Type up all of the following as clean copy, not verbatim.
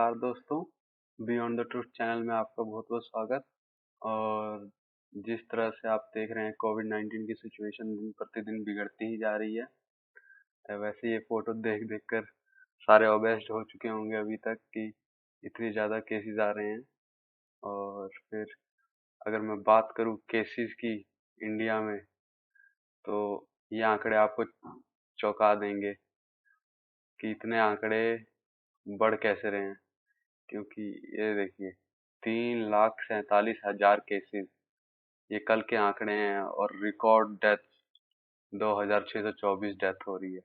नमस्कार दोस्तों, beyond the truth channel में आपका बहुत बहुत स्वागत। और जिस तरह से आप देख रहे हैं कोविड-19 की सिचुएशन दिन प्रतिदिन बिगड़ती ही जा रही है। वैसे ये फोटो देख देख कर सारे ऑब्सेस्ड हो चुके होंगे अभी तक कि इतने ज़्यादा केसेस आ रहे हैं। और फिर अगर मैं बात करूँ केसेस की इंडिया में, तो ये आंकड़े आपको चौंका देंगे कि इतने आंकड़े बढ़ कैसे रहे हैं। क्योंकि ये देखिए, 3,47,000 केसेस, ये कल के आंकड़े हैं। और रिकॉर्ड डेथ 2,624 डेथ हो रही है।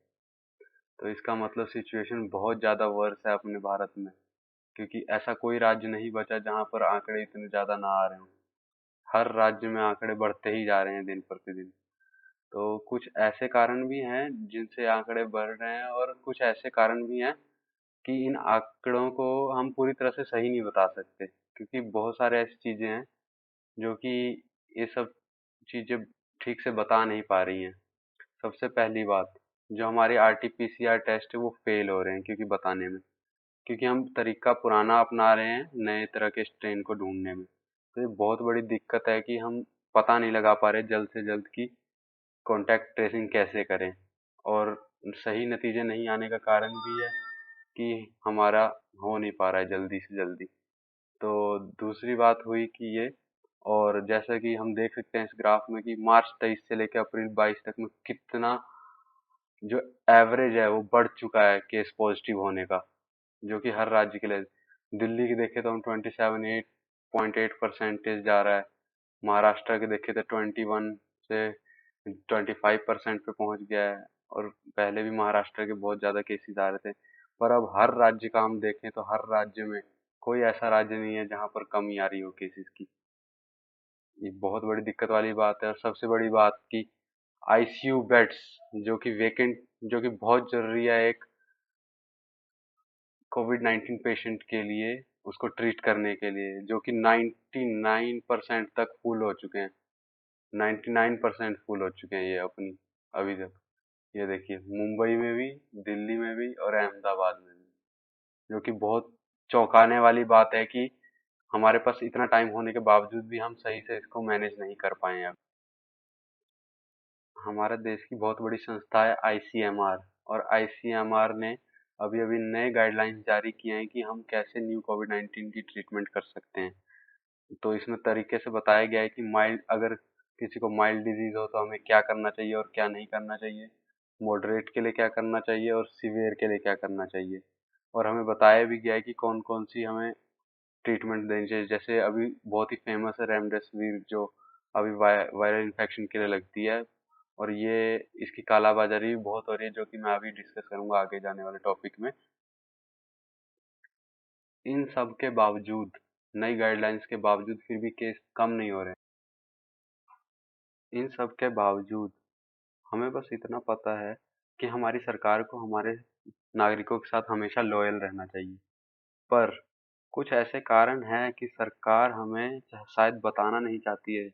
तो इसका मतलब सिचुएशन बहुत ज़्यादा वर्स है अपने भारत में, क्योंकि ऐसा कोई राज्य नहीं बचा जहाँ पर आंकड़े इतने ज़्यादा ना आ रहे हों। हर राज्य में आंकड़े बढ़ते ही जा रहे हैं दिन प्रतिदिन। तो कुछ ऐसे कारण भी हैं जिनसे आंकड़े बढ़ रहे हैं, और कुछ ऐसे कारण भी हैं कि इन आंकड़ों को हम पूरी तरह से सही नहीं बता सकते, क्योंकि बहुत सारे ऐसी चीजें हैं जो कि ये सब चीजें ठीक से बता नहीं पा रही हैं। सबसे पहली बात, जो हमारे आरटीपीसीआर टेस्ट है वो फेल हो रहे हैं, क्योंकि बताने में, क्योंकि हम तरीका पुराना अपना रहे हैं नए तरह के स्ट्रेन को ढूंढने में। तो ये बहुत बड़ी दिक्कत है कि हम पता नहीं लगा पा रहे जल्द से जल्द की कॉन्टैक्ट ट्रेसिंग कैसे करें। और सही नतीजे नहीं आने का कारण भी है कि हमारा हो नहीं पा रहा है जल्दी से जल्दी। तो दूसरी बात हुई कि ये, और जैसा कि हम देख सकते हैं इस ग्राफ में कि मार्च 23 से लेकर अप्रैल 22 तक में कितना जो एवरेज है वो बढ़ चुका है केस पॉजिटिव होने का, जो कि हर राज्य के लिए। दिल्ली की देखें तो हम 27.8% जा रहा है। महाराष्ट्र के देखे तो 21 से 25% पे पहुंच गया है। और पहले भी महाराष्ट्र के बहुत ज्यादा केसेस आ रहे थे। पर अब हर राज्य का हम देखें तो हर राज्य में कोई ऐसा राज्य नहीं है जहां पर कमी आ रही हो केसेस की। ये बहुत बड़ी दिक्कत वाली बात है। और सबसे बड़ी बात कि आईसीयू बेड्स जो कि वेकेंट, जो कि बहुत जरूरी है एक कोविड-19 पेशेंट के लिए, उसको ट्रीट करने के लिए, जो कि 99% तक फुल हो चुके हैं। 99% फुल हो चुके हैं ये अपनी अभी तक। ये देखिए, मुंबई में भी, दिल्ली में भी और अहमदाबाद में भी, जो कि बहुत चौंकाने वाली बात है कि हमारे पास इतना टाइम होने के बावजूद भी हम सही से इसको मैनेज नहीं कर पाए हैं। अब हमारे देश की बहुत बड़ी संस्था है आईसीएमआर, और आईसीएमआर ने अभी अभी नए गाइडलाइंस जारी किए हैं कि हम कैसे न्यू कोविड-19 की ट्रीटमेंट कर सकते हैं। तो इसमें तरीके से बताया गया है कि माइल्ड, अगर किसी को माइल्ड डिजीज हो तो हमें क्या करना चाहिए और क्या नहीं करना चाहिए, मॉडरेट के लिए क्या करना चाहिए और सीवियर के लिए क्या करना चाहिए। और हमें बताया भी गया है कि कौन कौन सी हमें ट्रीटमेंट देनी चाहिए। जैसे अभी बहुत ही फेमस है रेमडेसिविर, जो अभी वायरल इन्फेक्शन के लिए लगती है। और ये, इसकी कालाबाजारी भी बहुत हो रही है, जो कि मैं अभी डिस्कस करूंगा आगे जाने वाले टॉपिक में। इन सब के बावजूद, नई गाइडलाइंस के बावजूद फिर भी केस कम नहीं हो रहे हैं। इन सब के बावजूद हमें बस इतना पता है कि हमारी सरकार को हमारे नागरिकों के साथ हमेशा लॉयल रहना चाहिए। पर कुछ ऐसे कारण हैं कि सरकार हमें शायद बताना नहीं चाहती है,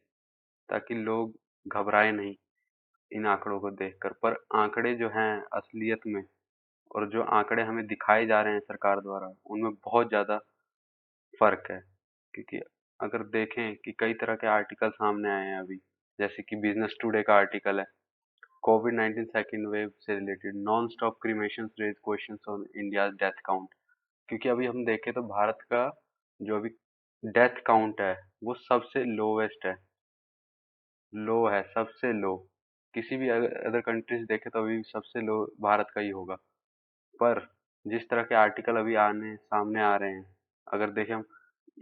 ताकि लोग घबराए नहीं इन आंकड़ों को देखकर। पर आंकड़े जो हैं असलियत में, और जो आंकड़े हमें दिखाए जा रहे हैं सरकार द्वारा, उनमें बहुत ज़्यादा फर्क है। क्योंकि अगर देखें कि कई तरह के आर्टिकल सामने आए हैं अभी, जैसे कि बिजनेस टुडे का आर्टिकल है, कोविड-19 सेकेंड वेव से related, non stop cremations raise questions on India death count. क्योंकि अभी हम देखें तो भारत का जो अभी डेथ काउंट है वो सबसे लोवेस्ट है, लो है, सबसे लो। किसी भी अदर कंट्रीज देखे तो अभी सबसे लो भारत का ही होगा। पर जिस तरह के आर्टिकल अभी आने सामने आ रहे हैं, अगर देखें हम,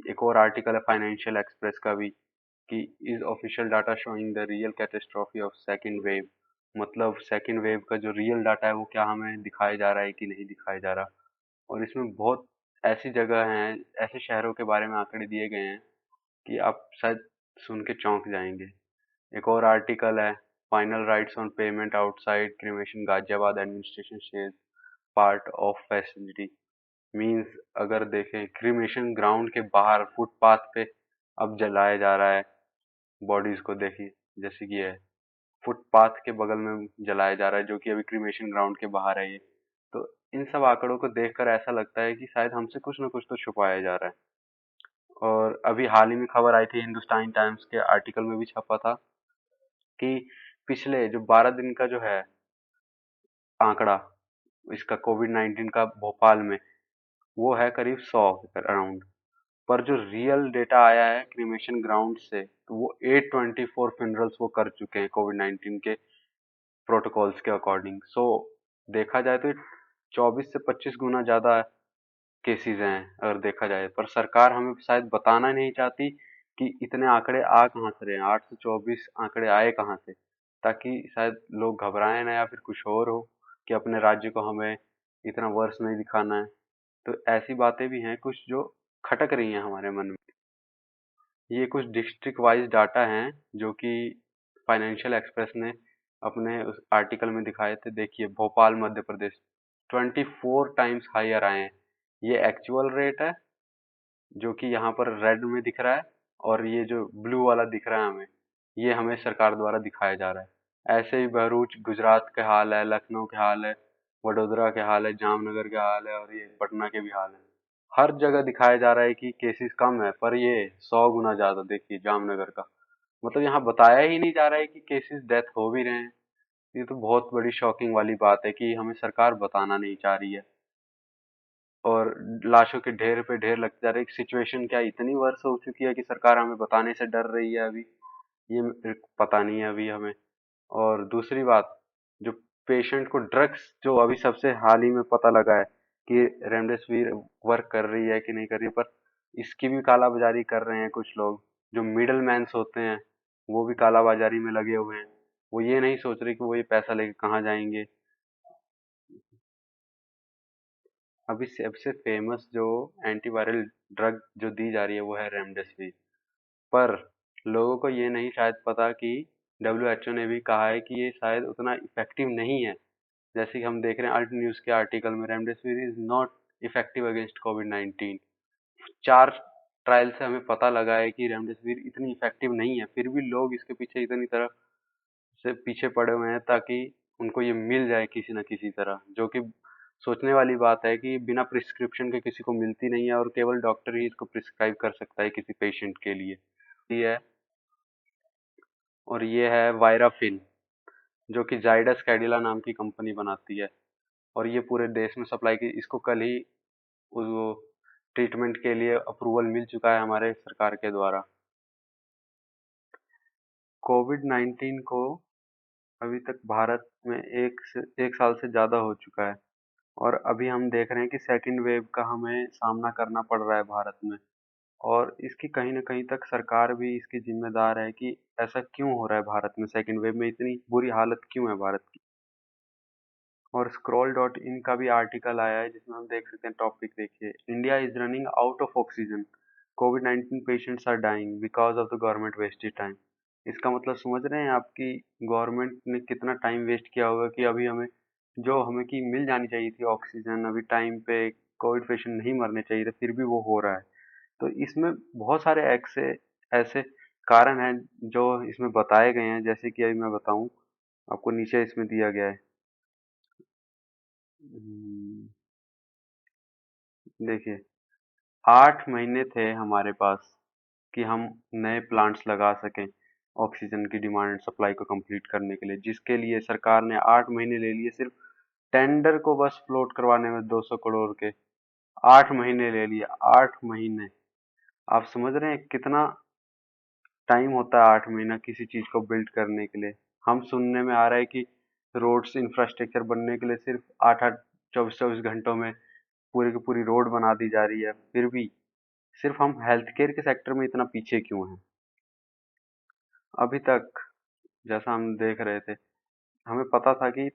एक और आर्टिकल है फाइनेंशियल एक्सप्रेस का भी, कि is official data showing the real catastrophe of second wave. मतलब सेकेंड वेव का जो रियल डाटा है वो क्या हमें दिखाया जा रहा है कि नहीं दिखाया जा रहा। और इसमें बहुत ऐसी जगह हैं, ऐसे शहरों के बारे में आंकड़े दिए गए हैं कि आप शायद सुन के चौंक जाएंगे। एक और आर्टिकल है, final rights on payment outside cremation Ghaziabad administration shares part of facility. Means अगर देखें, क्रीमेशन ग्राउंड के बाहर फुटपाथ पे अब जलाया जा रहा है बॉडीज को। देखिए, जैसे कि है, फुटपाथ के बगल में जलाया जा रहा है, जो कि अभी क्रीमेशन ग्राउंड के बाहर है ये। तो इन सब आंकड़ों को देखकर ऐसा लगता है कि शायद हमसे कुछ न कुछ तो छुपाया जा रहा है। और अभी हाल ही में खबर आई थी, हिंदुस्तान टाइम्स के आर्टिकल में भी छपा था कि पिछले जो 12 दिन का जो है आंकड़ा इसका कोविड-19 का भोपाल में, वो है करीब 100 अराउंड। पर जो रियल डेटा आया है क्रिमेशन ग्राउंड से, तो वो 824 फिनरल्स वो कर चुके हैं कोविड-19 के प्रोटोकॉल्स के अकॉर्डिंग। सो देखा जाए तो 24 से 25 गुना ज्यादा केसेस हैं अगर देखा जाए, पर सरकार हमें शायद बताना नहीं चाहती कि इतने आंकड़े आ कहाँ से रहे हैं, 8 से 24 आंकड़े आए कहाँ से, ताकि शायद लोग घबराएं ना या फिर कुछ और हो कि अपने राज्य को हमें इतना वर्ष नहीं दिखाना है। तो ऐसी बातें भी हैं कुछ जो खटक रही हैं हमारे मन में। ये कुछ डिस्ट्रिक्ट वाइज डाटा हैं जो कि फाइनेंशियल एक्सप्रेस ने अपने उस आर्टिकल में दिखाए थे। देखिए, भोपाल मध्य प्रदेश 24 टाइम्स हायर आए हैं। ये एक्चुअल रेट है जो कि यहाँ पर रेड में दिख रहा है, और ये जो ब्लू वाला दिख रहा है हमें, ये हमें सरकार द्वारा दिखाया जा रहा है। ऐसे ही भरूच गुजरात के हाल है, लखनऊ के हाल है, वडोदरा के हाल है, जामनगर के हाल है, और ये पटना के भी हाल है। हर जगह दिखाया जा रहा है कि केसेस कम है, पर ये 100 गुना ज्यादा। देखिए जामनगर का, मतलब यहाँ बताया ही नहीं जा रहा है कि केसेस डेथ हो भी रहे हैं। ये तो बहुत बड़ी शॉकिंग वाली बात है कि हमें सरकार बताना नहीं चाह रही है, और लाशों के ढेर पे ढेर लगते जा रहे हैं। सिचुएशन क्या इतनी वर्ष हो चुकी है कि सरकार हमें बताने से डर रही है अभी, ये पता नहीं है अभी हमें। और दूसरी बात, जो पेशेंट को ड्रग्स, जो अभी सबसे हाल ही में पता लगा है कि रेमडेसिविर वर्क कर रही है कि नहीं कर रही है, पर इसकी भी कालाबाजारी कर रहे हैं कुछ लोग। जो मिडल मैन्स होते हैं वो भी कालाबाजारी में लगे हुए हैं। वो ये नहीं सोच रहे कि वो ये पैसा लेके कहाँ जाएंगे। अभी सबसे फेमस जो एंटीवायरल ड्रग जो दी जा रही है वो है रेमडेसिविर। पर लोगों को ये नहीं शायद पता कि डब्ल्यूएचओ ने भी कहा है कि ये शायद उतना इफेक्टिव नहीं है। जैसे कि हम देख रहे हैं अल्ट न्यूज के आर्टिकल में, remdesivir is not effective against covid. 4 trial से हमें पता लगा है कि रेमडेसिविर इतनी इफेक्टिव नहीं है, फिर भी लोग इसके पीछे इतनी तरह से पीछे पड़े हुए हैं ताकि उनको ये मिल जाए किसी न किसी तरह, जो कि सोचने वाली बात है कि बिना प्रिस्क्रिप्शन के किसी को मिलती नहीं है, और केवल डॉक्टर ही इसको प्रिस्क्राइब कर सकता है किसी पेशेंट के लिए। ये है, और ये है वायराफिन, जो कि जाइडस कैडिला नाम की कंपनी बनाती है, और ये पूरे देश में सप्लाई की। इसको कल ही वो ट्रीटमेंट के लिए अप्रूवल मिल चुका है हमारे सरकार के द्वारा। कोविड 19 को अभी तक भारत में 1 साल से ज्यादा हो चुका है, और अभी हम देख रहे हैं कि सेकंड वेव का हमें सामना करना पड़ रहा है भारत में। और इसकी कहीं न कहीं तक सरकार भी इसकी जिम्मेदार है कि ऐसा क्यों हो रहा है भारत में, सेकंड वेव में इतनी बुरी हालत क्यों है भारत की। और स्क्रॉल डॉट इन का भी आर्टिकल आया है जिसमें हम देख सकते हैं, टॉपिक देखिए, India is running out of oxygen, Covid 19 patients are dying because of the government wasted time. इसका मतलब समझ रहे हैं आपकी गवर्नमेंट ने कितना टाइम वेस्ट किया होगा कि अभी हमें, जो हमें की मिल जानी चाहिए थी ऑक्सीजन अभी टाइम पे, कोविड पेशेंट नहीं मरने चाहिए थे, फिर भी वो हो रहा है। तो इसमें बहुत सारे ऐसे ऐसे कारण हैं जो इसमें बताए गए हैं, जैसे कि अभी मैं बताऊं आपको, नीचे इसमें दिया गया है। देखिए, 8 महीने थे हमारे पास कि हम नए प्लांट्स लगा सकें ऑक्सीजन की डिमांड सप्लाई को कंप्लीट करने के लिए, जिसके लिए सरकार ने 8 महीने ले लिए सिर्फ टेंडर को बस फ्लोट करवाने में, 200 करोड़ के। 8 महीने ले लिए, 8 महीने। आप समझ रहे हैं कितना टाइम होता है 8 महीना किसी चीज को बिल्ड करने के लिए। हम सुनने में आ रहा है कि रोड्स इंफ्रास्ट्रक्चर बनने के लिए सिर्फ 8-8 24-24 घंटों में पूरी की पूरी रोड बना दी जा रही है, फिर भी सिर्फ हम हेल्थ केयर के सेक्टर में इतना पीछे क्यों हैं अभी तक। जैसा हम देख रहे थे, हमें पता था कि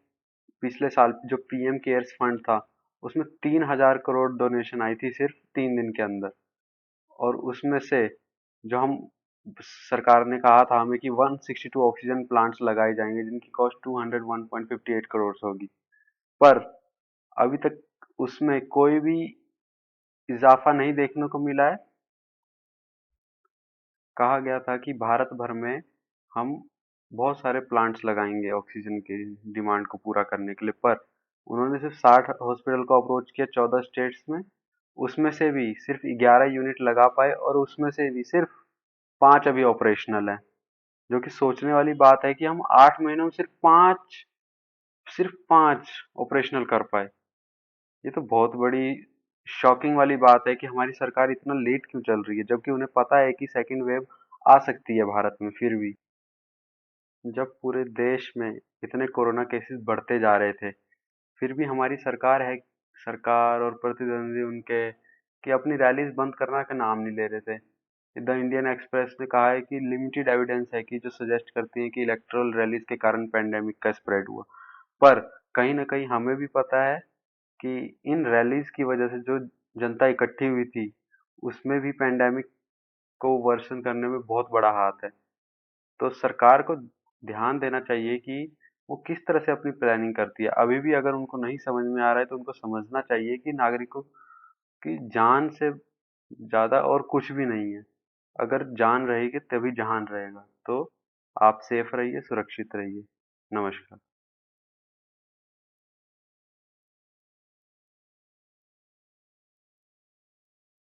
पिछले साल जो पीएम केयर्स फंड था, उसमें 3,000 करोड़ डोनेशन आई थी सिर्फ 3 दिन के अंदर। और उसमें से जो हम, सरकार ने कहा था हमें कि 162 ऑक्सीजन प्लांट्स लगाए जाएंगे जिनकी कॉस्ट 201.58 करोड़ होगी, पर अभी तक उसमें कोई भी इजाफा नहीं देखने को मिला है। कहा गया था कि भारत भर में हम बहुत सारे प्लांट्स लगाएंगे ऑक्सीजन की डिमांड को पूरा करने के लिए, पर उन्होंने सिर्फ 60 हॉस्पिटल को अप्रोच किया 14 स्टेट्स में, उसमें से भी सिर्फ 11 यूनिट लगा पाए और उसमें से भी सिर्फ 5 अभी ऑपरेशनल है। जो कि सोचने वाली बात है कि हम 8 महीनों में सिर्फ 5 ऑपरेशनल कर पाए। ये तो बहुत बड़ी शॉकिंग वाली बात है कि हमारी सरकार इतना लेट क्यों चल रही है, जबकि उन्हें पता है कि सेकेंड वेव आ सकती है भारत में। फिर भी जब पूरे देश में इतने कोरोना केसेस बढ़ते जा रहे थे, फिर भी हमारी सरकार और प्रतिद्वंदी उनके कि अपनी रैलीज बंद करना का नाम नहीं ले रहे थे। द इंडियन एक्सप्रेस ने कहा है कि लिमिटेड एविडेंस है कि जो सजेस्ट करती है कि इलेक्ट्रल रैलीज के कारण पेंडेमिक का स्प्रेड हुआ। पर कहीं ना कहीं हमें भी पता है कि इन रैलीज की वजह से जो जनता इकट्ठी हुई थी, उसमें भी पेंडेमिक को वर्सन करने में बहुत बड़ा हाथ है। तो सरकार को ध्यान देना चाहिए कि वो किस तरह से अपनी प्लानिंग करती है। अभी भी अगर उनको नहीं समझ में आ रहा है तो उनको समझना चाहिए कि नागरिकों की जान से ज़्यादा और कुछ भी नहीं है। अगर जान रहेगी तभी जहान रहेगा। तो आप सेफ रहिए, सुरक्षित रहिए। नमस्कार।